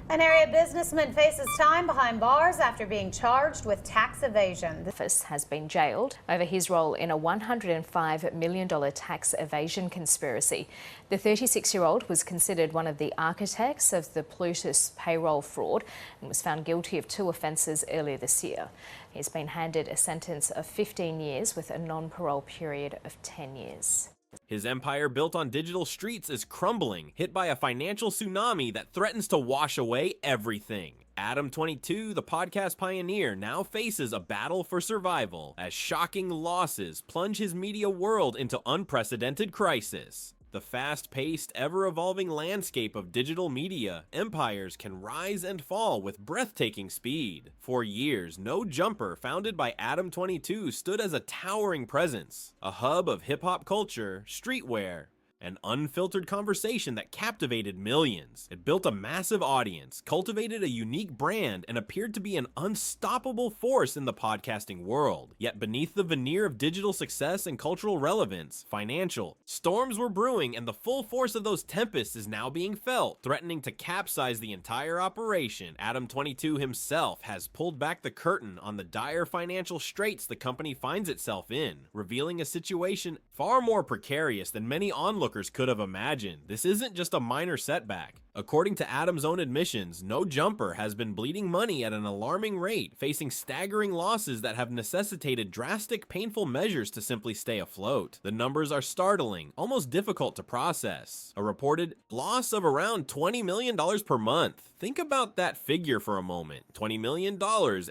An area businessman faces time behind bars after being charged with tax evasion. The office has been jailed over his role in a $105 million tax evasion conspiracy. The 36-year-old was considered one of the architects of the Plutus payroll fraud and was found guilty of 2 offences earlier this year. He's been handed a sentence of 15 years with a non-parole period of 10 years. His empire built on digital streets is crumbling, hit by a financial tsunami that threatens to wash away everything. Adam22, the podcast pioneer, now faces a battle for survival as shocking losses plunge his media world into unprecedented crisis. The fast-paced, ever-evolving landscape of digital media, empires can rise and fall with breathtaking speed. For years, No Jumper, founded by Adam22, stood as a towering presence, a hub of hip-hop culture, streetwear, an unfiltered conversation that captivated millions. It built a massive audience, cultivated a unique brand, and appeared to be an unstoppable force in the podcasting world. Yet beneath the veneer of digital success and cultural relevance, financial storms were brewing, and the full force of those tempests is now being felt, threatening to capsize the entire operation. Adam22 himself has pulled back the curtain on the dire financial straits the company finds itself in, revealing a situation far more precarious than many onlookers could have imagined. This isn't just a minor setback. According to Adam's own admissions, No Jumper has been bleeding money at an alarming rate, facing staggering losses that have necessitated drastic, painful measures to simply stay afloat. The numbers are startling, almost difficult to process. A reported loss of around $20 million per month. Think about that figure for a moment. $20 million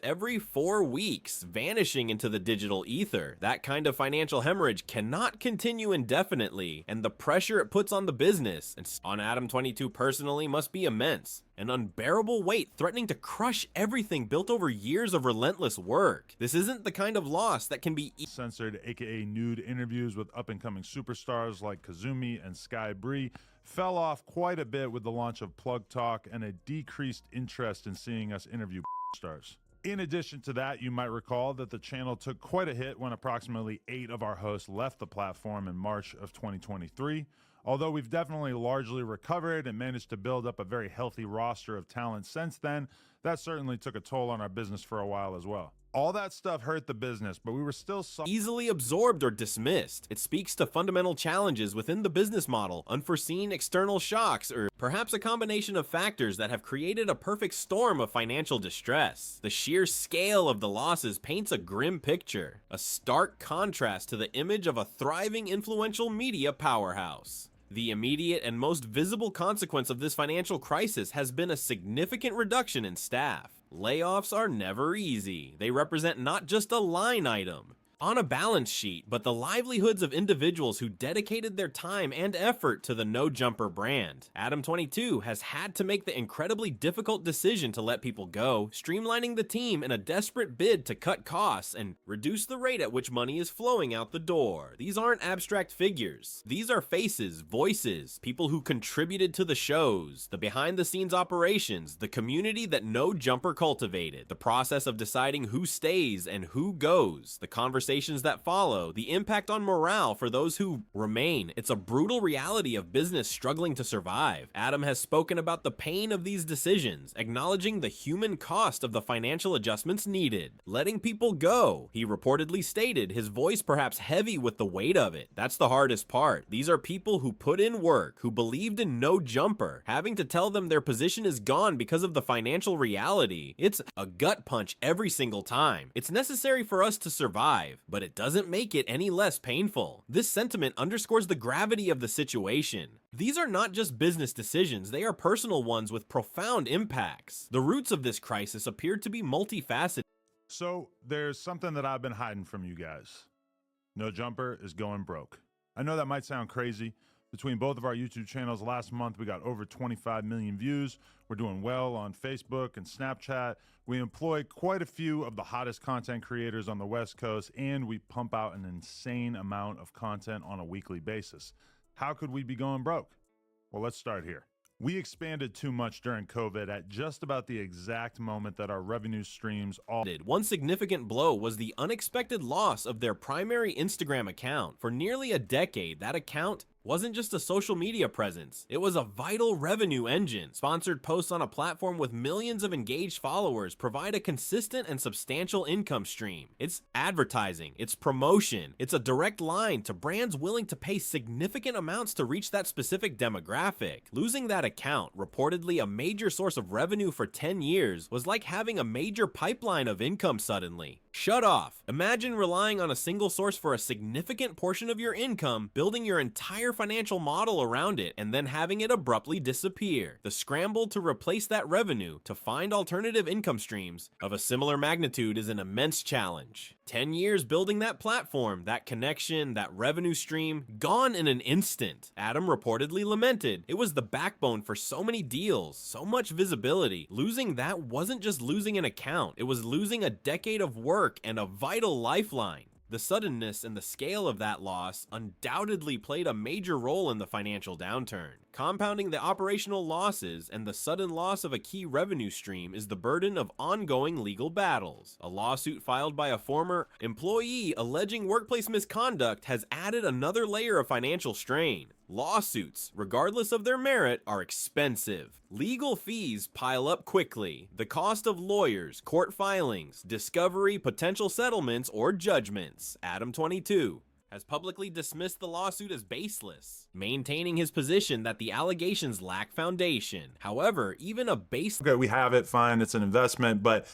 every 4 weeks, vanishing into the digital ether. That kind of financial hemorrhage cannot continue indefinitely, and the pressure it puts on the business, and on Adam22 personally, must be immense. An unbearable weight threatening to crush everything built over years of relentless work. This isn't the kind of loss that can be censored, aka nude interviews with up-and-coming superstars like Kazumi and Sky Bree fell off quite a bit with the launch of Plug Talk and a decreased interest in seeing us interview stars. In addition to that, you might recall that the channel took quite a hit when approximately 8 of our hosts left the platform in March of 2023. Although we've definitely largely recovered and managed to build up a very healthy roster of talent since then, that certainly took a toll on our business for a while as well. All that stuff hurt the business, but we were still easily absorbed or dismissed. It speaks to fundamental challenges within the business model, unforeseen external shocks, or perhaps a combination of factors that have created a perfect storm of financial distress. The sheer scale of the losses paints a grim picture, a stark contrast to the image of a thriving, influential media powerhouse. The immediate and most visible consequence of this financial crisis has been a significant reduction in staff. Layoffs are never easy. They represent not just a line item on a balance sheet, but the livelihoods of individuals who dedicated their time and effort to the No Jumper brand. Adam22 has had to make the incredibly difficult decision to let people go, streamlining the team in a desperate bid to cut costs and reduce the rate at which money is flowing out the door. These aren't abstract figures. These are faces, voices, people who contributed to the shows, the behind-the-scenes operations, the community that No Jumper cultivated, the process of deciding who stays and who goes, the conversations that follow, the impact on morale for those who remain. It's a brutal reality of business struggling to survive. Adam has spoken about the pain of these decisions, acknowledging the human cost of the financial adjustments needed. Letting people go, he reportedly stated, his voice perhaps heavy with the weight of it. That's the hardest part. These are people who put in work, who believed in No Jumper. Having to tell them their position is gone because of the financial reality, it's a gut punch every single time. It's necessary for us to survive, but it doesn't make it any less painful. This sentiment underscores the gravity of the situation. These are not just business decisions, they are personal ones with profound impacts. The roots of this crisis appear to be multifaceted. So there's something that I've been hiding from you guys. No Jumper is going broke. I know that might sound crazy. Between both of our YouTube channels last month, we got over 25 million views. We're doing well on Facebook and Snapchat. We employ quite a few of the hottest content creators on the West Coast, and we pump out an insane amount of content on a weekly basis. How could we be going broke? Well, let's start here. We expanded too much during COVID at just about the exact moment that our revenue streams all did. One significant blow was the unexpected loss of their primary Instagram account. For nearly a decade, that account wasn't just a social media presence, it was a vital revenue engine. Sponsored posts on a platform with millions of engaged followers provide a consistent and substantial income stream. It's advertising, it's promotion, it's a direct line to brands willing to pay significant amounts to reach that specific demographic. Losing that account, reportedly a major source of revenue for 10 years, was like having a major pipeline of income suddenly shut off. Imagine relying on a single source for a significant portion of your income, building your entire financial model around it, and then having it abruptly disappear. The scramble to replace that revenue, to find alternative income streams of a similar magnitude, is an immense challenge. 10 years building that platform, that connection, that revenue stream, gone in an instant. Adam reportedly lamented, it was the backbone for so many deals, so much visibility. Losing that wasn't just losing an account, it was losing a decade of work and a vital lifeline. The suddenness and the scale of that loss undoubtedly played a major role in the financial downturn. Compounding the operational losses and the sudden loss of a key revenue stream is the burden of ongoing legal battles. A lawsuit filed by a former employee alleging workplace misconduct has added another layer of financial strain. Lawsuits, regardless of their merit, are expensive. Legal fees pile up quickly. The cost of lawyers, court filings, discovery, potential settlements, or judgments. Adam22 has publicly dismissed the lawsuit as baseless, maintaining his position that the allegations lack foundation. However, even a Okay, we have it, fine, it's an investment, but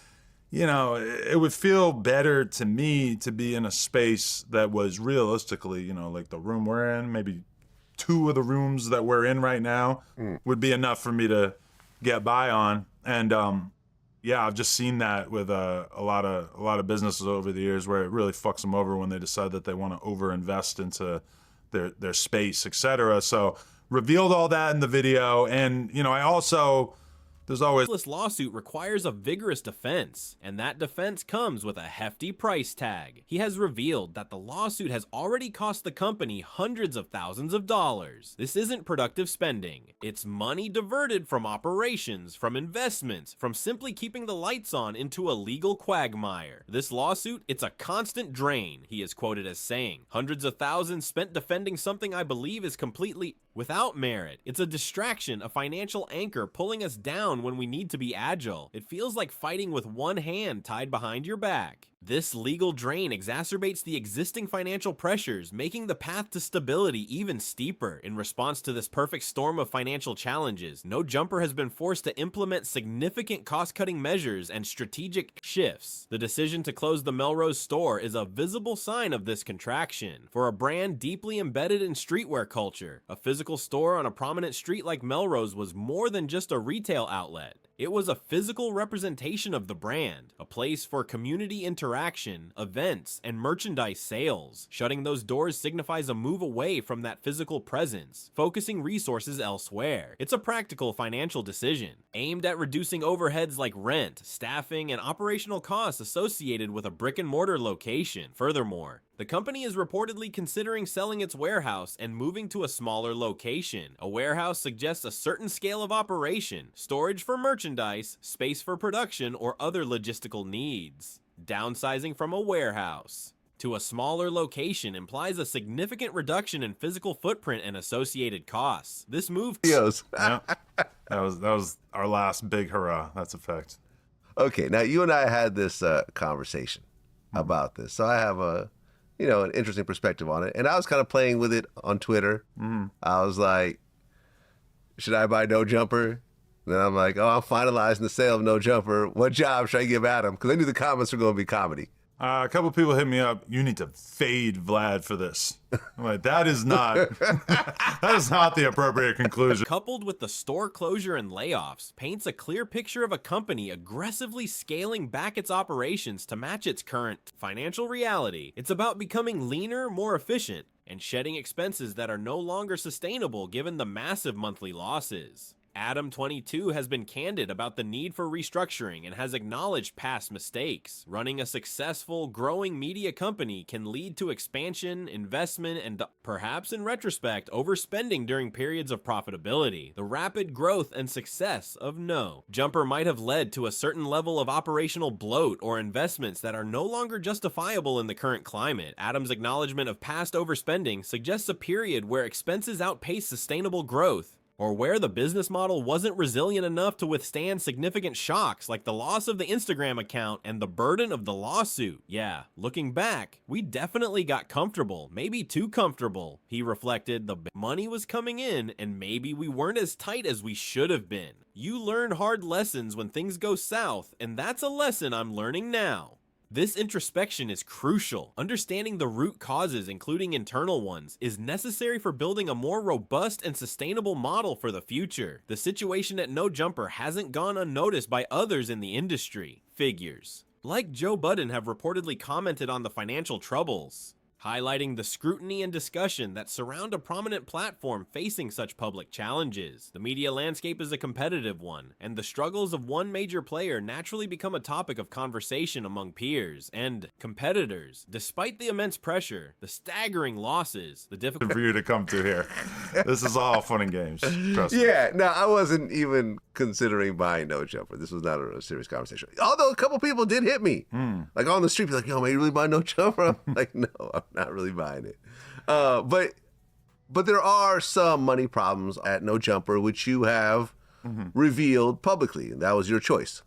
you know, it would feel better to me to be in a space that was realistically, you know, like the room we're in, maybe 2 of the rooms that we're in right now would be enough for me to get by on. And yeah, I've just seen that with a lot of businesses over the years where it really fucks them over when they decide that they want to overinvest into their space, etc. So revealed all that in the video, and you know, I also there's always this lawsuit requires a vigorous defense, and that defense comes with a hefty price tag. He has revealed that the lawsuit has already cost the company hundreds of thousands of dollars. This isn't productive spending. It's money diverted from operations, from investments, from simply keeping the lights on into a legal quagmire. This lawsuit, it's a constant drain, he is quoted as saying. Hundreds of thousands spent defending something I believe is completely without merit. It's a distraction, a financial anchor pulling us down when we need to be agile. It feels like fighting with one hand tied behind your back. This legal drain exacerbates the existing financial pressures, making the path to stability even steeper. In response to this perfect storm of financial challenges, No Jumper has been forced to implement significant cost-cutting measures and strategic shifts. The decision to close the Melrose store is a visible sign of this contraction. For a brand deeply embedded in streetwear culture, a physical store on a prominent street like Melrose was more than just a retail outlet. It was a physical representation of the brand, a place for community interaction, events, and merchandise sales. Shutting those doors signifies a move away from that physical presence, focusing resources elsewhere. It's a practical financial decision, aimed at reducing overheads like rent, staffing, and operational costs associated with a brick-and-mortar location. Furthermore, the company is reportedly considering selling its warehouse and moving to a smaller location. A warehouse suggests a certain scale of operation, storage for merchandise, space for production, or other logistical needs. Downsizing from a warehouse to a smaller location implies a significant reduction in physical footprint and associated costs. This move... Yes. yeah, that was our last big hurrah. That's a fact. Okay, now you and I had this conversation about this. So I have an interesting perspective on it. And I was kind of playing with it on Twitter. I was like, should I buy No Jumper? Then I'm like, oh, I'm finalizing the sale of No Jumper. What job should I give Adam? Because I knew the comments were going to be comedy. A couple of people hit me up. You need to fade Vlad for this. I'm like, that is not the appropriate conclusion. Coupled with the store closure and layoffs, paints a clear picture of a company aggressively scaling back its operations to match its current financial reality. It's about becoming leaner, more efficient, and shedding expenses that are no longer sustainable given the massive monthly losses. Adam22 has been candid about the need for restructuring and has acknowledged past mistakes. Running a successful, growing media company can lead to expansion, investment, and perhaps in retrospect, overspending during periods of profitability. The rapid growth and success of No Jumper might have led to a certain level of operational bloat or investments that are no longer justifiable in the current climate. Adam's acknowledgement of past overspending suggests a period where expenses outpace sustainable growth, or where the business model wasn't resilient enough to withstand significant shocks like the loss of the Instagram account and the burden of the lawsuit. Yeah, looking back, we definitely got comfortable, maybe too comfortable. He reflected the money was coming in and maybe we weren't as tight as we should have been. You learn hard lessons when things go south, and that's a lesson I'm learning now. This introspection is crucial. Understanding the root causes, including internal ones, is necessary for building a more robust and sustainable model for the future. The situation at No Jumper hasn't gone unnoticed by others in the industry. Figures like Joe Budden have reportedly commented on the financial troubles, highlighting the scrutiny and discussion that surround a prominent platform facing such public challenges. The media landscape is a competitive one, and the struggles of one major player naturally become a topic of conversation among peers and competitors. Despite the immense pressure, the staggering losses, the difficult For you to come to here. This is all fun and games. Trust me. Yeah, no, I wasn't even considering buying No Jumper. This was not a serious conversation. Although a couple people did hit me, like on the street, be like, "Yo, man, you really buy No Jumper?" I'm like, "No, I'm not really buying it." But there are some money problems at No Jumper, which you have revealed publicly. That was your choice.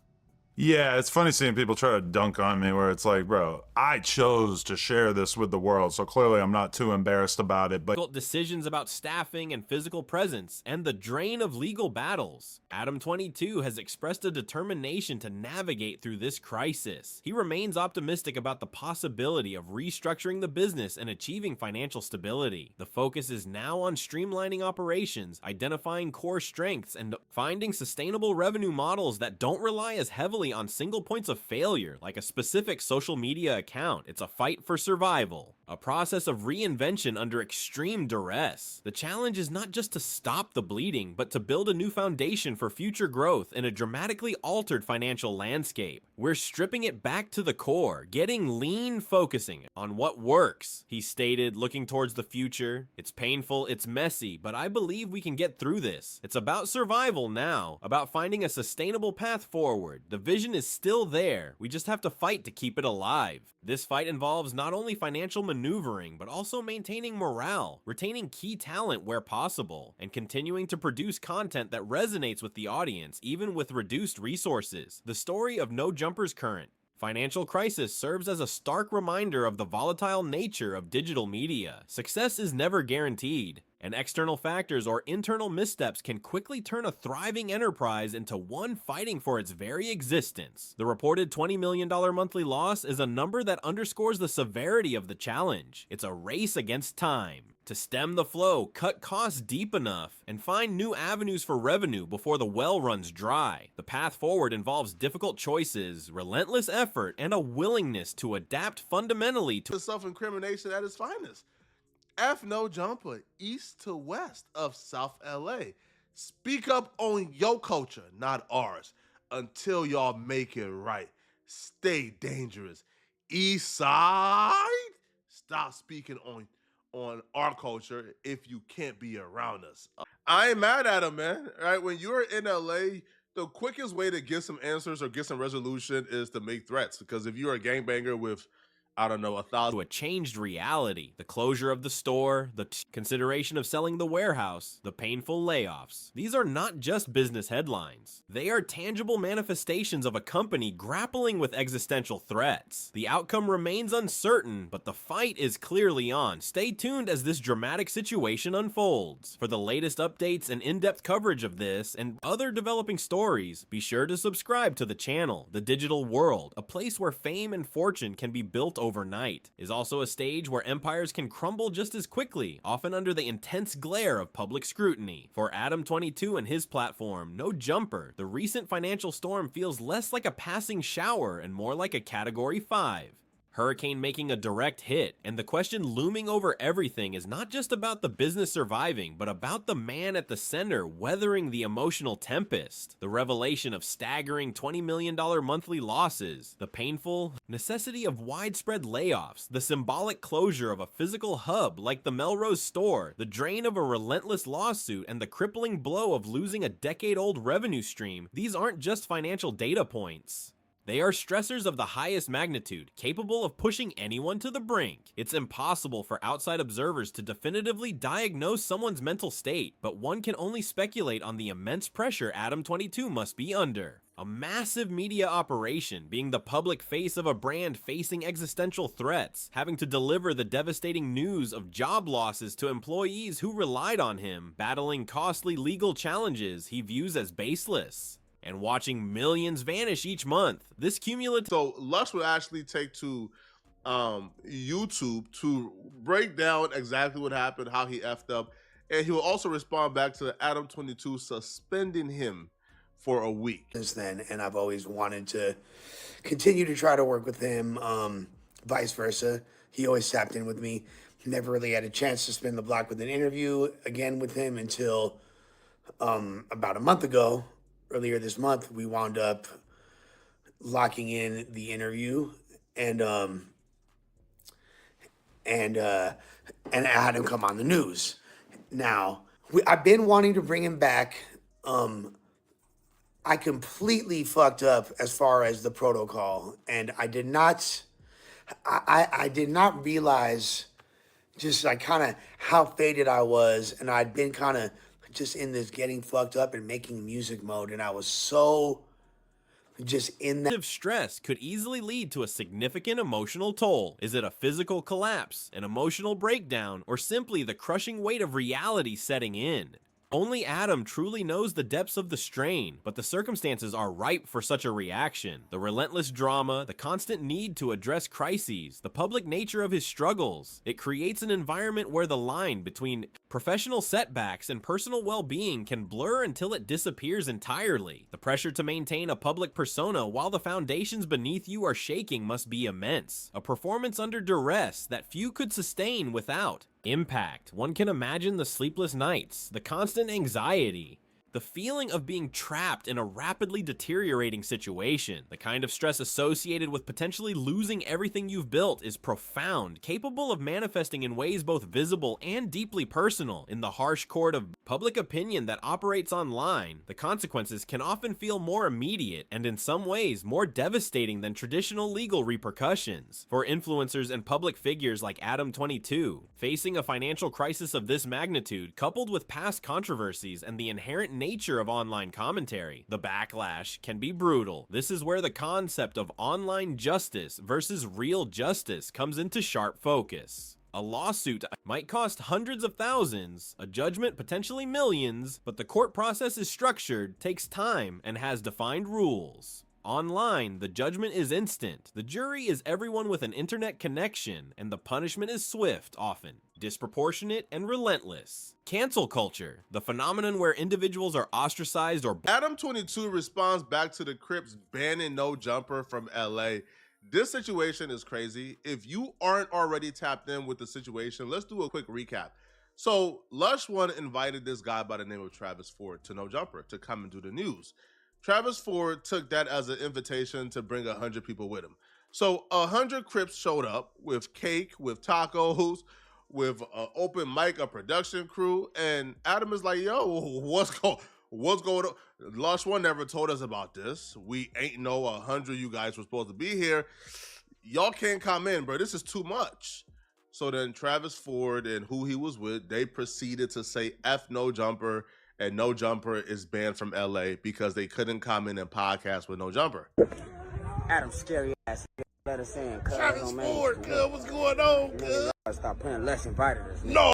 Yeah, it's funny seeing people try to dunk on me where it's like, bro, I chose to share this with the world, so clearly I'm not too embarrassed about it. But decisions about staffing and physical presence, and the drain of legal battles. Adam22 has expressed a determination to navigate through this crisis. He remains optimistic about the possibility of restructuring the business and achieving financial stability. The focus is now on streamlining operations, identifying core strengths, and finding sustainable revenue models that don't rely as heavily on single points of failure, like a specific social media account. It's a fight for survival, a process of reinvention under extreme duress. The challenge is not just to stop the bleeding, but to build a new foundation for future growth in a dramatically altered financial landscape. We're stripping it back to the core, getting lean, focusing on what works, he stated, looking towards the future. It's painful, it's messy, but I believe we can get through this. It's about survival now, about finding a sustainable path forward. The vision is still there. We just have to fight to keep it alive. This fight involves not only financial maneuvering, but also maintaining morale, retaining key talent where possible, and continuing to produce content that resonates with the audience, even with reduced resources. The story of No Jumper's current financial crisis serves as a stark reminder of the volatile nature of digital media. Success is never guaranteed, and external factors or internal missteps can quickly turn a thriving enterprise into one fighting for its very existence. The reported $20 million monthly loss is a number that underscores the severity of the challenge. It's a race against time to stem the flow, cut costs deep enough, and find new avenues for revenue before the well runs dry. The path forward involves difficult choices, relentless effort, and a willingness to adapt fundamentally to self-incrimination at its finest. F No Jumper, east to west of South LA. Speak up on your culture, not ours, until y'all make it right. Stay dangerous. East side, stop speaking on our culture if you can't be around us. I ain't mad at him, man. Right? When you're in LA, the quickest way to get some answers or get some resolution is to make threats. Because if you're a gangbanger with, I don't know, 1,000 to a changed reality. The closure of the store, the consideration of selling the warehouse, the painful layoffs. These are not just business headlines. They are tangible manifestations of a company grappling with existential threats. The outcome remains uncertain, but the fight is clearly on. Stay tuned as this dramatic situation unfolds. For the latest updates and in-depth coverage of this and other developing stories, be sure to subscribe to the channel. The Digital World, a place where fame and fortune can be built overnight, is also a stage where empires can crumble just as quickly, often under the intense glare of public scrutiny. For Adam22 and his platform, No Jumper, the recent financial storm feels less like a passing shower and more like a Category 5 Hurricane making a direct hit, and the question looming over everything is not just about the business surviving, but about the man at the center weathering the emotional tempest. The revelation of staggering $20 million monthly losses, the painful necessity of widespread layoffs, the symbolic closure of a physical hub like the Melrose store, the drain of a relentless lawsuit, and the crippling blow of losing a decade-old revenue stream. These aren't just financial data points. They are stressors of the highest magnitude, capable of pushing anyone to the brink. It's impossible for outside observers to definitively diagnose someone's mental state, but one can only speculate on the immense pressure Adam22 must be under. A massive media operation, being the public face of a brand facing existential threats, having to deliver the devastating news of job losses to employees who relied on him, battling costly legal challenges he views as baseless, and watching millions vanish each month. This cumulative... So Lush would actually take to YouTube to break down exactly what happened, how he effed up, and he will also respond back to Adam22 suspending him for a week. Since then, and I've always wanted to continue to try to work with him, vice versa. He always tapped in with me. Never really had a chance to spin the block with an interview again with him until about a month ago. Earlier this month, we wound up locking in the interview, and I had him come on the news. Now, I've been wanting to bring him back. I completely fucked up as far as the protocol, and I did not realize just like kind of how faded I was, and I'd been kind of just in this getting fucked up and making music mode, and I was so just in that. Stress could easily lead to a significant emotional toll. Is it a physical collapse, an emotional breakdown, or simply the crushing weight of reality setting in? Only Adam truly knows the depths of the strain, but the circumstances are ripe for such a reaction. The relentless drama, the constant need to address crises, the public nature of his struggles. It creates an environment where the line between professional setbacks and personal well-being can blur until it disappears entirely. The pressure to maintain a public persona while the foundations beneath you are shaking must be immense. A performance under duress that few could sustain without impact. One can imagine the sleepless nights, the constant anxiety, the feeling of being trapped in a rapidly deteriorating situation. The kind of stress associated with potentially losing everything you've built is profound, capable of manifesting in ways both visible and deeply personal. In the harsh court of public opinion that operates online, the consequences can often feel more immediate and in some ways more devastating than traditional legal repercussions. For influencers and public figures like Adam22, facing a financial crisis of this magnitude, coupled with past controversies and the inherent nature of online commentary, the backlash can be brutal. This is where the concept of online justice versus real justice comes into sharp focus. A lawsuit might cost hundreds of thousands, a judgment potentially millions, but the court process is structured, takes time, and has defined rules. Online, the judgment is instant, the jury is everyone with an internet connection, and the punishment is swift, often disproportionate and relentless. Cancel culture, the phenomenon where individuals are ostracized or... Adam22 responds back to the Crips banning No Jumper from LA. This situation is crazy. If you aren't already tapped in with the situation, let's do a quick recap. So Lush One invited this guy by the name of Travis Ford to No Jumper to come and do the news. Travis Ford took that as an invitation to bring 100 people with him. So 100 Crips showed up with cake, with tacos, with an open mic, a production crew, and Adam is like, yo, what's going on? Lush One never told us about this. We ain't know 100 you guys were supposed to be here. Y'all can't come in, bro. This is too much. So then Travis Ford and who he was with, they proceeded to say F No Jumper, and No Jumper is banned from LA because they couldn't come in and podcast with No Jumper. Adam scary ass. Let us in. Travis Ford, cuz, what's going on, cuz? Stop playing. Less invited us. No.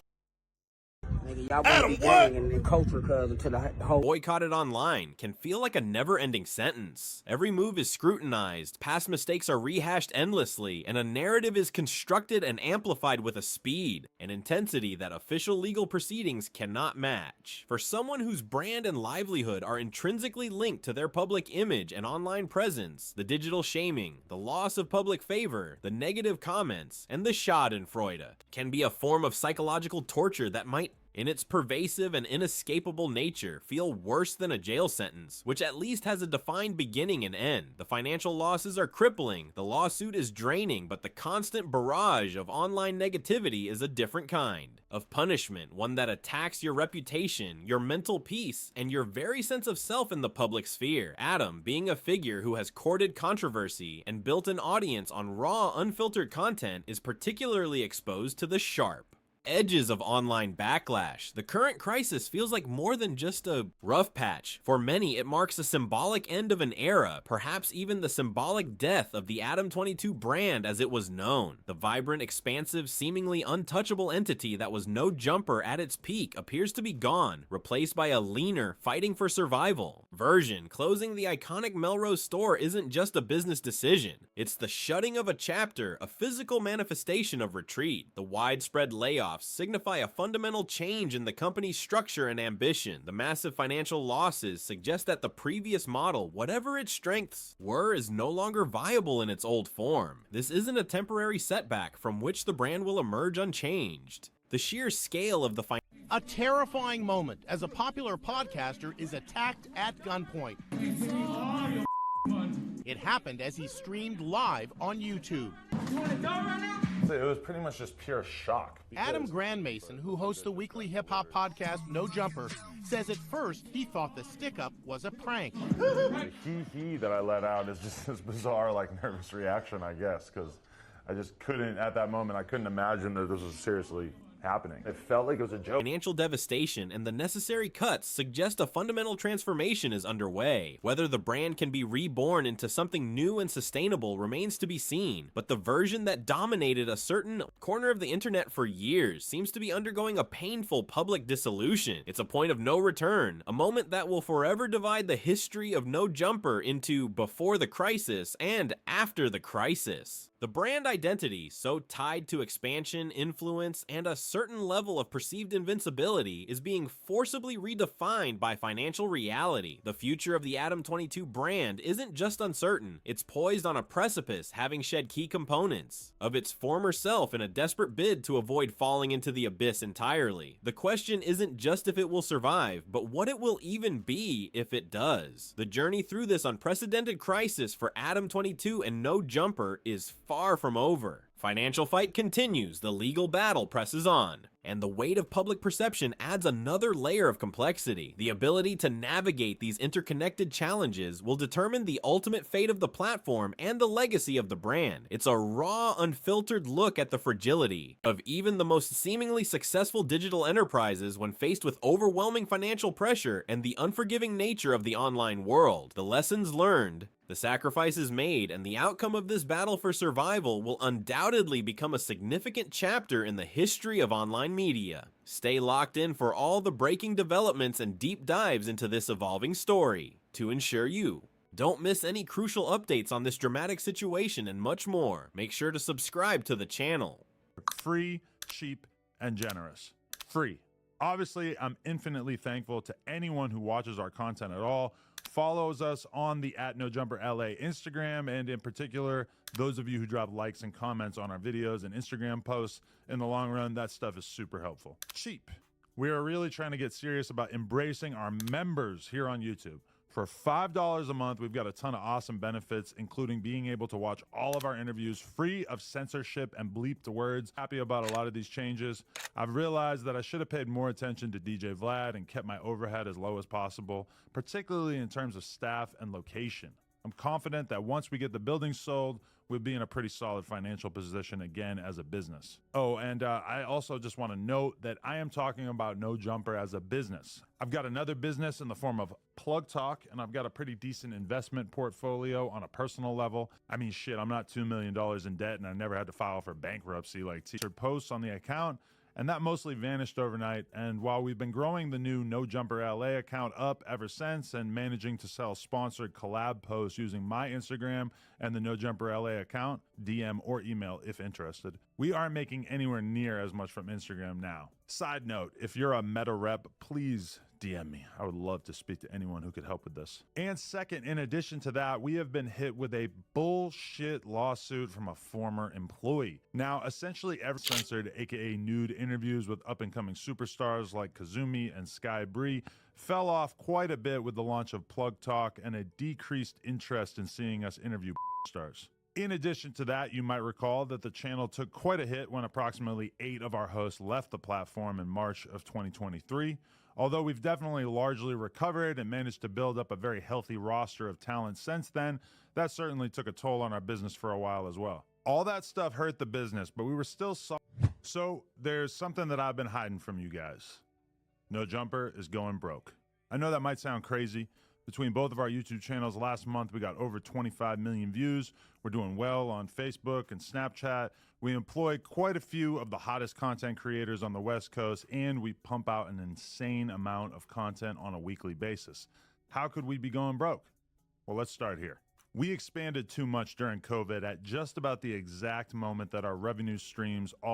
Nigga, y'all bring the gang and culture cuz into the whole. Boycotted online can feel like a never-ending sentence. Every move is scrutinized, past mistakes are rehashed endlessly, and a narrative is constructed and amplified with a speed and intensity that official legal proceedings cannot match. For someone whose brand and livelihood are intrinsically linked to their public image and online presence, the digital shaming, the loss of public favor, the negative comments, and the schadenfreude can be a form of psychological torture that might, in its pervasive and inescapable nature, feel worse than a jail sentence, which at least has a defined beginning and end. The financial losses are crippling, the lawsuit is draining, but the constant barrage of online negativity is a different kind of punishment, one that attacks your reputation, your mental peace, and your very sense of self in the public sphere. Adam, being a figure who has courted controversy and built an audience on raw, unfiltered content, is particularly exposed to the sharp edges of online backlash. The current crisis feels like more than just a rough patch. For many, it marks a symbolic end of an era, perhaps even the symbolic death of the Adam22 brand as it was known. The vibrant, expansive, seemingly untouchable entity that was No Jumper at its peak appears to be gone, replaced by a leaner, fighting for survival version. Closing the iconic Melrose store isn't just a business decision. It's the shutting of a chapter, a physical manifestation of retreat. The widespread layoffs signify a fundamental change in the company's structure and ambition. The massive financial losses suggest that the previous model, whatever its strengths were, is no longer viable in its old form. This isn't a temporary setback from which the brand will emerge unchanged. The sheer scale of the a terrifying moment as a popular podcaster is attacked at gunpoint. It happened as he streamed live on YouTube. It was pretty much just pure shock. Adam Grandmason, who hosts the weekly hip-hop podcast No Jumper, says at first he thought the stick-up was a prank. The he that I let out is just this bizarre, like, nervous reaction, I guess, because I just couldn't, at that moment, I couldn't imagine that this was seriously happening. It felt like it was a joke. Financial devastation and the necessary cuts suggest a fundamental transformation is underway. Whether the brand can be reborn into something new and sustainable remains to be seen, but the version that dominated a certain corner of the internet for years seems to be undergoing a painful public dissolution. It's a point of no return, a moment that will forever divide the history of No Jumper into before the crisis and after the crisis. The brand identity, so tied to expansion, influence, and a certain level of perceived invincibility, is being forcibly redefined by financial reality. The future of the Adam22 brand isn't just uncertain, it's poised on a precipice, having shed key components of its former self in a desperate bid to avoid falling into the abyss entirely. The question isn't just if it will survive, but what it will even be if it does. The journey through this unprecedented crisis for Adam22 and No Jumper is far from over. Financial fight continues, the legal battle presses on, and the weight of public perception adds another layer of complexity. The ability to navigate these interconnected challenges will determine the ultimate fate of the platform and the legacy of the brand. It's a raw, unfiltered look at the fragility of even the most seemingly successful digital enterprises when faced with overwhelming financial pressure and the unforgiving nature of the online world. The lessons learned, the sacrifices made, and the outcome of this battle for survival will undoubtedly become a significant chapter in the history of online media. Stay locked in for all the breaking developments and deep dives into this evolving story to ensure you don't miss any crucial updates on this dramatic situation and much more. Make sure to subscribe to the channel. Free, cheap, and generous. Free. Obviously, I'm infinitely thankful to anyone who watches our content at all, follows us on the @NoJumperLA Instagram, and in particular, those of you who drop likes and comments on our videos and Instagram posts. In the long run, that stuff is super helpful. Cheap. We are really trying to get serious about embracing our members here on YouTube. For $5 a month, we've got a ton of awesome benefits, including being able to watch all of our interviews free of censorship and bleeped words. Happy about a lot of these changes. I've realized that I should have paid more attention to DJ Vlad and kept my overhead as low as possible, particularly in terms of staff and location. I'm confident that once we get the building sold, we'll be in a pretty solid financial position again as a business. Oh, and I also just want to note that I am talking about No Jumper as a business. I've got another business in the form of Plug Talk, and I've got a pretty decent investment portfolio on a personal level. I mean, shit, I'm not $2 million in debt, and I never had to file for bankruptcy like teacher posts on the account. and that mostly vanished overnight. And while we've been growing the new No Jumper LA account up ever since and managing to sell sponsored collab posts using my Instagram and the No Jumper LA account, DM or email if interested, we aren't making anywhere near as much from Instagram now. Side note, if you're a Meta rep, please DM me. I would love to speak to anyone who could help with this. And second, in addition to that, we have been hit with a bullshit lawsuit from a former employee. Now, essentially every censored, aka nude interviews with up-and-coming superstars like Kazumi and Sky Bree fell off quite a bit with the launch of Plug Talk and a decreased interest in seeing us interview stars. In addition to that, you might recall that the channel took quite a hit when approximately 8 of our hosts left the platform in March of 2023. Although we've definitely largely recovered and managed to build up a very healthy roster of talent since then, that certainly took a toll on our business for a while as well. All that stuff hurt the business, but we were still So there's something that I've been hiding from you guys. No Jumper is going broke. I know that might sound crazy. Between both of our YouTube channels last month, we got over 25 million views. We're doing well on Facebook and Snapchat. We employ quite a few of the hottest content creators on the West Coast, and we pump out an insane amount of content on a weekly basis. How could we be going broke? Well, let's start here. We expanded too much during COVID at just about the exact moment that our revenue streams all